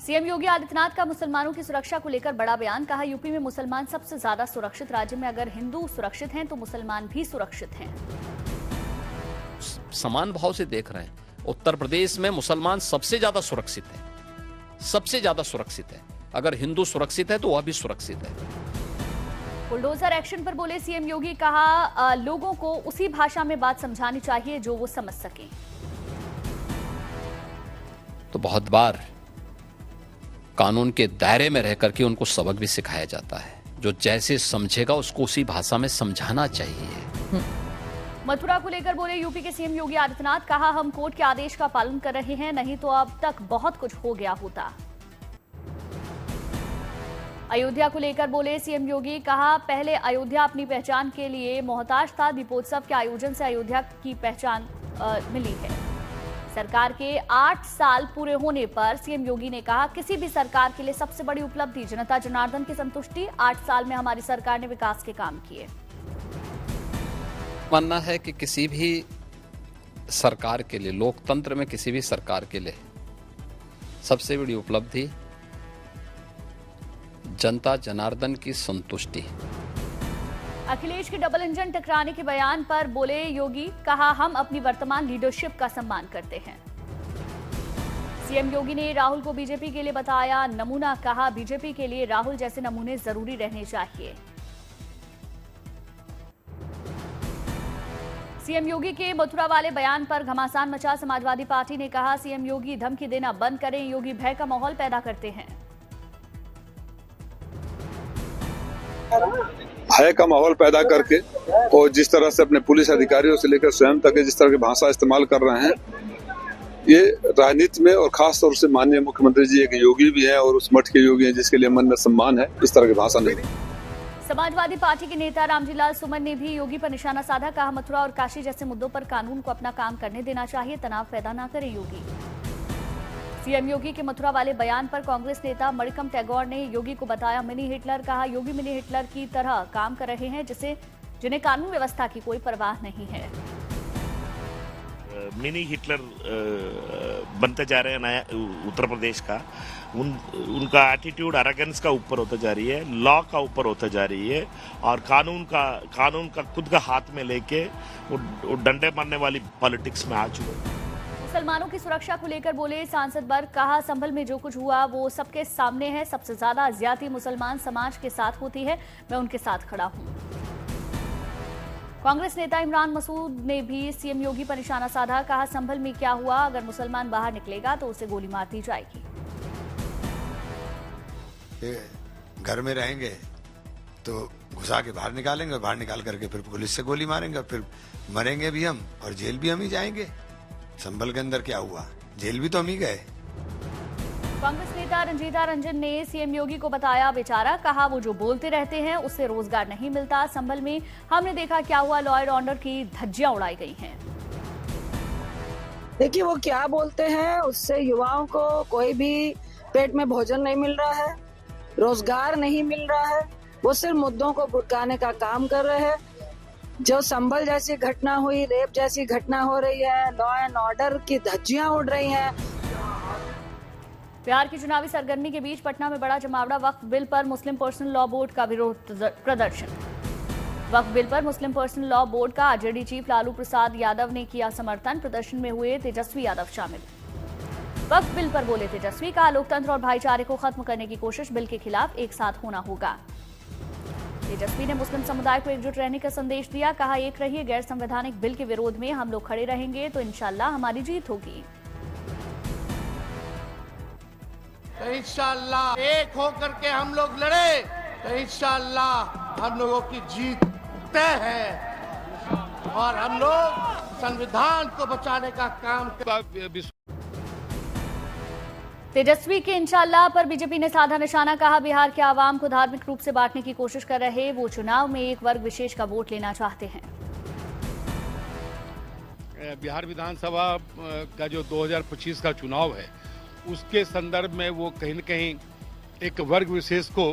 CM Yogi Adityanath का मुसलमानों की सुरक्षा को लेकर बड़ा बयान। कहा, यूपी में मुसलमान सबसे ज्यादा सुरक्षित राज्य में अगर हिंदू सुरक्षित हैं तो मुसलमान भी सुरक्षित हैं। समान भाव से देख रहे हैं। उत्तर प्रदेश में मुसलमान सबसे ज्यादा सुरक्षित है, सबसे ज्यादा सुरक्षित है। अगर हिंदू सुरक्षित है तो वह भी सुरक्षित है। बुलडोजर एक्शन पर बोले सीएम योगी। कहा, लोगों को उसी भाषा में बात समझानी चाहिए जो वो समझ सकें। तो बहुत बार कानून के दायरे में रहकर के उनको सबक भी सिखाया जाता है। जो जैसे समझेगा उसको उसी भाषा में समझाना चाहिए। मथुरा को लेकर बोले यूपी के सीएम योगी आदित्यनाथ। कहा, हम कोर्ट के आदेश का पालन कर रहे हैं, नहीं तो अब तक बहुत कुछ हो गया होता। अयोध्या को लेकर बोले सीएम योगी। कहा, पहले अयोध्या अपनी पहचान के लिए मोहताज था, दीपोत्सव के आयोजन से अयोध्या की पहचान मिली है। सरकार के 8 साल पूरे होने पर सीएम योगी ने कहा, किसी भी सरकार के लिए सबसे बड़ी उपलब्धि जनता जनार्दन की संतुष्टि। 8 साल में हमारी सरकार ने विकास के काम किए। मानना है कि किसी भी सरकार के लिए, लोकतंत्र में किसी भी सरकार के लिए सबसे बड़ी उपलब्धि जनता जनार्दन की संतुष्टि। अखिलेश के डबल इंजन टकराने के बयान पर बोले योगी। कहा, हम अपनी वर्तमान लीडरशिप का सम्मान करते हैं। सीएम योगी ने राहुल को बीजेपी के लिए बताया नमूना। कहा, बीजेपी के लिए राहुल जैसे नमूने जरूरी रहने चाहिए। सीएम योगी के मथुरा वाले बयान पर घमासान मचा समाजवादी पार्टी ने। कहा, सीएम योगी धमकी देना बंद करें, योगी भय का माहौल पैदा करते हैं। भय का माहौल पैदा करके और जिस तरह से अपने पुलिस अधिकारियों से लेकर स्वयं तक जिस तरह की भाषा इस्तेमाल कर रहे हैं, ये राजनीति में और खास तौर से माननीय मुख्यमंत्री जी एक योगी भी हैं और उस मठ के योगी हैं जिसके लिए मन में सम्मान है। इस तरह की भाषा नहीं। समाजवादी पार्टी के नेता रामजीलाल सुमन ने भी योगी पर निशाना साधा। कहा, मथुरा और काशी जैसे मुद्दों पर कानून को अपना काम करने देना चाहिए, तनाव पैदा न करें योगी। सीएम योगी के मथुरा वाले बयान पर कांग्रेस नेता मणिकम टैगोर ने योगी को बताया मिनी हिटलर। कहा, योगी मिनी हिटलर की तरह काम कर रहे हैं जिन्हें कानून व्यवस्था की कोई परवाह नहीं है। मिनी हिटलर बनते जा रहे हैं नया उत्तर प्रदेश का। उनका एटीट्यूड अरेगेंस का ऊपर होता जा रही है, लॉ का ऊपर होता जा रही है और कानून का खुद का हाथ में लेके वो डंडे मारने वाली पॉलिटिक्स में आ चुके। मुसलमानों की सुरक्षा को लेकर बोले सांसद बर्ग। कहा, संभल में जो कुछ हुआ वो सबके सामने है। सबसे ज्यादा ज्यादती मुसलमान समाज के साथ होती है, मैं उनके साथ खड़ा हूं। कांग्रेस नेता इमरान मसूद ने भी सीएम योगी पर निशाना साधा। कहा, संभल में क्या हुआ, अगर मुसलमान बाहर निकलेगा तो उसे गोली मार दी जाएगी। घर में रहेंगे तो घुसा के बाहर निकालेंगे और बाहर निकाल करके फिर पुलिस से गोली मारेंगे और फिर मरेंगे भी हम और जेल भी हम ही जाएंगे। संभल के अंदर क्या हुआ, जेल भी तो हम ही गए। कांग्रेस नेता रंजीता रंजन ने सीएम योगी को बताया बेचारा। कहा, वो जो बोलते रहते हैं उससे रोजगार नहीं मिलता। संभल में हमने देखा क्या हुआ, लॉ एंड ऑर्डर की धज्जियां उड़ाई गई हैं। देखिए, वो क्या बोलते हैं उससे युवाओं को कोई भी पेट में भोजन नहीं मिल रहा है, रोजगार नहीं मिल रहा है। वो सिर्फ मुद्दों को भुटकाने का काम कर रहे हैं। जो संभल जैसी घटना हुई, रेप जैसी घटना हो रही है, लॉ एंड ऑर्डर की धज्जियां उड़ रही हैं। बिहार की चुनावी सरगर्मी के बीच पटना में बड़ा जमावड़ा। वक्फ बिल पर मुस्लिम पर्सनल लॉ बोर्ड का विरोध प्रदर्शन। वक्फ बिल पर मुस्लिम पर्सनल लॉ बोर्ड का आरजेडी चीफ लालू प्रसाद यादव ने किया समर्थन। प्रदर्शन में हुए तेजस्वी यादव शामिल। वक्फ बिल पर बोले तेजस्वी। कहा, लोकतंत्र और भाईचारे को खत्म करने की कोशिश, बिल के खिलाफ एक साथ होना होगा। तेजस्वी ने मुस्लिम समुदाय को एकजुट रहने का संदेश दिया। कहा, एक रहिए, गैर संवैधानिक बिल के विरोध में हम लोग खड़े रहेंगे तो इंशाल्लाह हमारी जीत होगी। तो इंशाल्लाह एक होकर के हम लोग लड़े तो इंशाल्लाह हम लोगों की जीत तय है और हम लोग संविधान को बचाने का काम कर। तेजस्वी के इंशाल्लाह पर बीजेपी ने साधा निशाना। कहा, बिहार के आवाम को धार्मिक रूप से बांटने की कोशिश कर रहे, वो चुनाव में एक वर्ग विशेष का वोट लेना चाहते हैं। बिहार विधानसभा का जो 2025 का चुनाव है उसके संदर्भ में वो कहीं न कहीं एक वर्ग विशेष को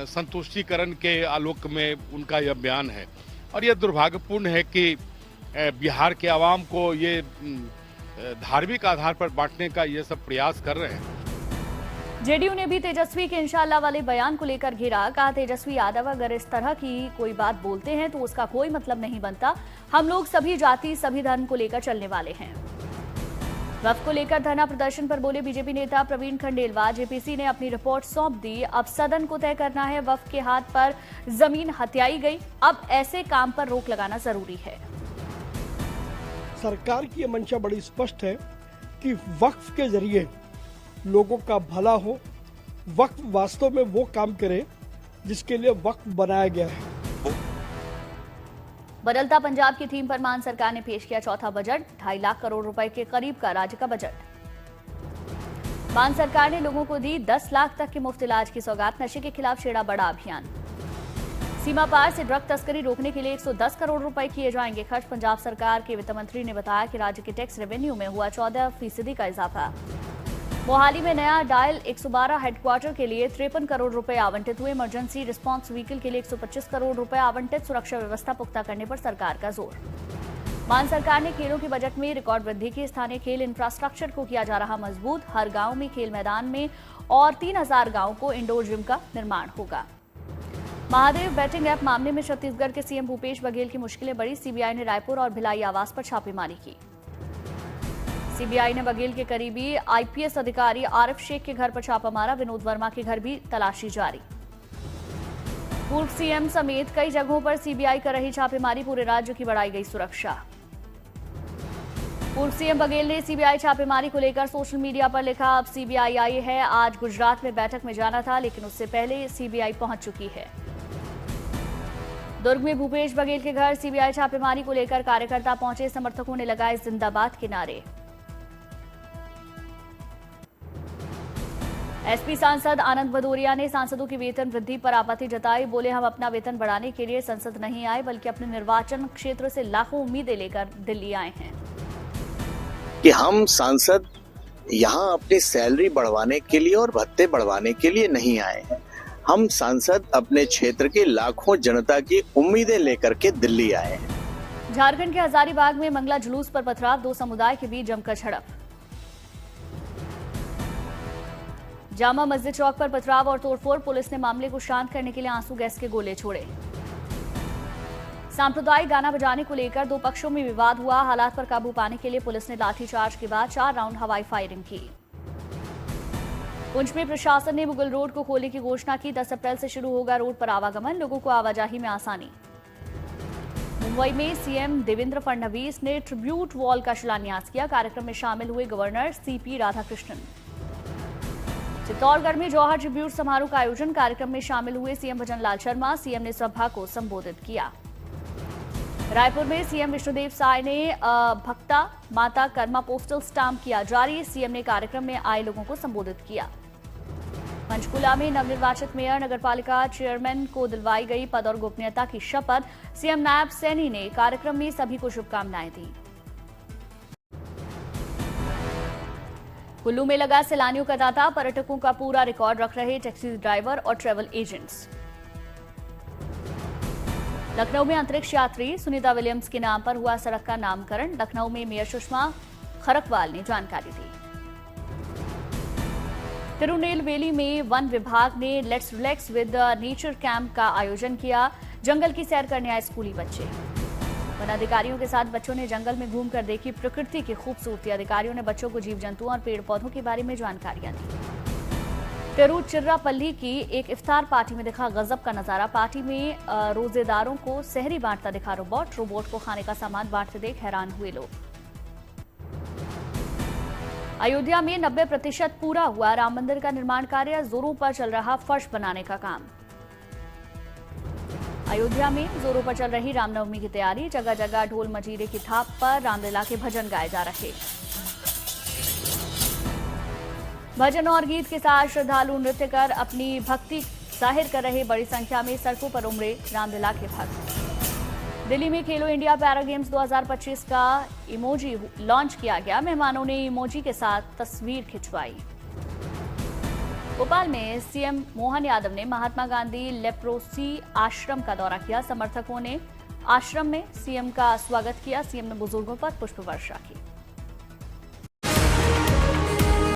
संतुष्टिकरण के आलोक में उनका यह बयान है और यह दुर्भाग्यपूर्ण है कि बिहार के आवाम को ये धार्मिक आधार पर बांटने का ये सब प्रयास कर रहे हैं। जेडीयू ने भी तेजस्वी के इंशाअल्लाह वाले बयान को लेकर घेरा। कहा, तेजस्वी यादव अगर इस तरह की कोई बात बोलते हैं तो उसका कोई मतलब नहीं बनता। हम लोग सभी जाति सभी धर्म को लेकर चलने वाले हैं। वक्फ को लेकर धरना प्रदर्शन पर बोले बीजेपी नेता प्रवीण खंडेलवाल, जेपीसी ने अपनी रिपोर्ट सौंप दी, अब सदन को तय करना है। वक्फ के हाथ पर जमीन हथियाई गई, अब ऐसे काम पर रोक लगाना जरूरी है। सरकार की यह मंशा बड़ी स्पष्ट है कि वक्फ के जरिए लोगों का भला हो, वक्फ वास्तव में वो काम करे जिसके लिए वक्फ बनाया गया है। बदलता पंजाब की थीम पर मान सरकार ने पेश किया चौथा बजट। 2.5 लाख करोड़ रुपए के करीब का राज्य का बजट। मान सरकार ने लोगों को दी 10 लाख तक के मुफ्त इलाज की सौगात। नशे के खिलाफ छेड़ा बड़ा अभियान। सीमा पार से ड्रग तस्करी रोकने के लिए 110 करोड़ रुपए किए जाएंगे खर्च। पंजाब सरकार के वित्त मंत्री ने बताया कि राज्य के टैक्स रेवेन्यू में हुआ 14% का इजाफा। मोहाली में नया डायल 112 हेडक्वार्टर के लिए 53 करोड़ रुपए आवंटित हुए। इमरजेंसी रिस्पांस व्हीकल के लिए 125 करोड़ रुपए आवंटित। सुरक्षा व्यवस्था पुख्ता करने पर सरकार का जोर। मान सरकार ने खेलों के बजट में रिकॉर्ड वृद्धि की। स्थानीय खेल इंफ्रास्ट्रक्चर को किया जा रहा मजबूत। हर गांव में खेल मैदान में और 3000 गांवों को इंडोर जिम का निर्माण होगा। महादेव बैटिंग ऐप मामले में छत्तीसगढ़ के सीएम भूपेश बघेल की मुश्किलें बढ़ी। सीबीआई ने रायपुर और भिलाई आवास पर छापेमारी की। सीबीआई ने बघेल के करीबी आईपीएस अधिकारी आरिफ शेख के घर पर छापा मारा। विनोद वर्मा के घर भी तलाशी जारी। पूर्व सीएम समेत कई जगहों पर सीबीआई कर रही छापेमारी। पूरे राज्य की बढ़ाई गई सुरक्षा। पूर्व सीएम बघेल ने सीबीआई छापेमारी को लेकर सोशल मीडिया पर लिखा, अब सीबीआई आई है। आज गुजरात में बैठक में जाना था, लेकिन उससे पहले सीबीआई पहुंच चुकी है। दुर्ग में भूपेश बघेल के घर सीबीआई छापेमारी को लेकर कार्यकर्ता पहुंचे। समर्थकों ने लगाए जिंदाबाद के नारे। एसपी सांसद आनंद भदौरिया ने सांसदों की वेतन वृद्धि पर आपत्ति जताई। बोले, हम अपना वेतन बढ़ाने के लिए संसद नहीं आए, बल्कि अपने निर्वाचन क्षेत्र से लाखों उम्मीदें लेकर दिल्ली आए हैं। कि हम सांसद यहाँ अपनी सैलरी बढ़वाने के लिए और भत्ते बढ़वाने के लिए नहीं आए हैं। हम सांसद अपने क्षेत्र की लाखों जनता की उम्मीदें लेकर के दिल्ली आए हैं। झारखंड के हजारीबाग में मंगला जुलूस पर पथराव। 2 समुदाय के बीच जमकर झड़प। जामा मस्जिद चौक पर पथराव और तोड़फोड़। पुलिस ने मामले को शांत करने के लिए आंसू गैस के गोले छोड़े। सांप्रदायिक गाना बजाने को लेकर 2 पक्षों में विवाद हुआ। हालात पर काबू पाने के लिए पुलिस ने लाठीचार्ज के बाद 4 राउंड हवाई फायरिंग की। पुंछ में प्रशासन ने मुगल रोड को खोलने की घोषणा की। 10 अप्रैल से शुरू होगा रोड पर आवागमन। लोगों को आवाजाही में आसानी। मुंबई में सीएम देवेंद्र फडणवीस ने ट्रिब्यूट वॉल का शिलान्यास किया। कार्यक्रम में शामिल हुए गवर्नर सीपी राधाकृष्णन। चित्तौड़गढ़ में जौहर ट्रिब्यूट समारोह का आयोजन। कार्यक्रम में शामिल हुए सीएम भजनलाल शर्मा। सीएम ने सभा को संबोधित किया। रायपुर में सीएम विष्णुदेव साय ने भक्ता माता कर्मा पोस्टल स्टाम्प किया जारी। सीएम ने कार्यक्रम में आए लोगों को संबोधित किया। पंचकुला में नवनिर्वाचित मेयर नगरपालिका चेयरमैन को दिलवाई गई पद और गोपनीयता की शपथ। सीएम नायब सैनी ने कार्यक्रम में सभी को शुभकामनाएं दी। कुल्लू में लगा सैलानियों का तांता। पर्यटकों का पूरा रिकॉर्ड रख रहे टैक्सी ड्राइवर और ट्रैवल एजेंट्स। लखनऊ में अंतरिक्ष यात्री सुनीता विलियम्स के नाम पर हुआ सड़क का नामकरण। लखनऊ में मेयर सुषमा खरकवाल ने जानकारी दी। तिरुनेलवेली में वन विभाग ने let's relax with nature camp का आयोजन किया। जंगल की सैर करने आए स्कूली बच्चे। वन अधिकारियों के साथ बच्चों ने जंगल में घूमकर देखी प्रकृति की खूबसूरती। अधिकारियों ने बच्चों को जीव जंतुओं और पेड़ पौधों के बारे में जानकारियां दी। तिरुचिरापल्ली की एक इफ्तार पार्टी में दिखा गजब का नजारा। पार्टी में रोजेदारों को सहरी बांटता दिखा रोबोट को खाने का सामान बांटते देख हैरान हुए लोग। अयोध्या में 90% पूरा हुआ। राम मंदिर का निर्माण कार्य जोरों पर चल रहा। फर्श बनाने का काम। अयोध्या में जोरों पर चल रही रामनवमी की तैयारी। जगह जगह ढोल मजीरे की थाप पर रामलीला के भजन गाए जा रहे। भजन और गीत के साथ श्रद्धालु नृत्य कर अपनी भक्ति जाहिर कर रहे। बड़ी संख्या में सड़कों पर उमड़े रामलीला के भक्त। दिल्ली में खेलो इंडिया पैरा गेम्स 2025 का इमोजी लॉन्च किया गया। मेहमानों ने इमोजी के साथ तस्वीर खिंचवाई। भोपाल में सीएम मोहन यादव ने महात्मा गांधी लेप्रोसी आश्रम का दौरा किया। समर्थकों ने आश्रम में सीएम का स्वागत किया। सीएम ने बुजुर्गों पर पुष्प वर्षा की।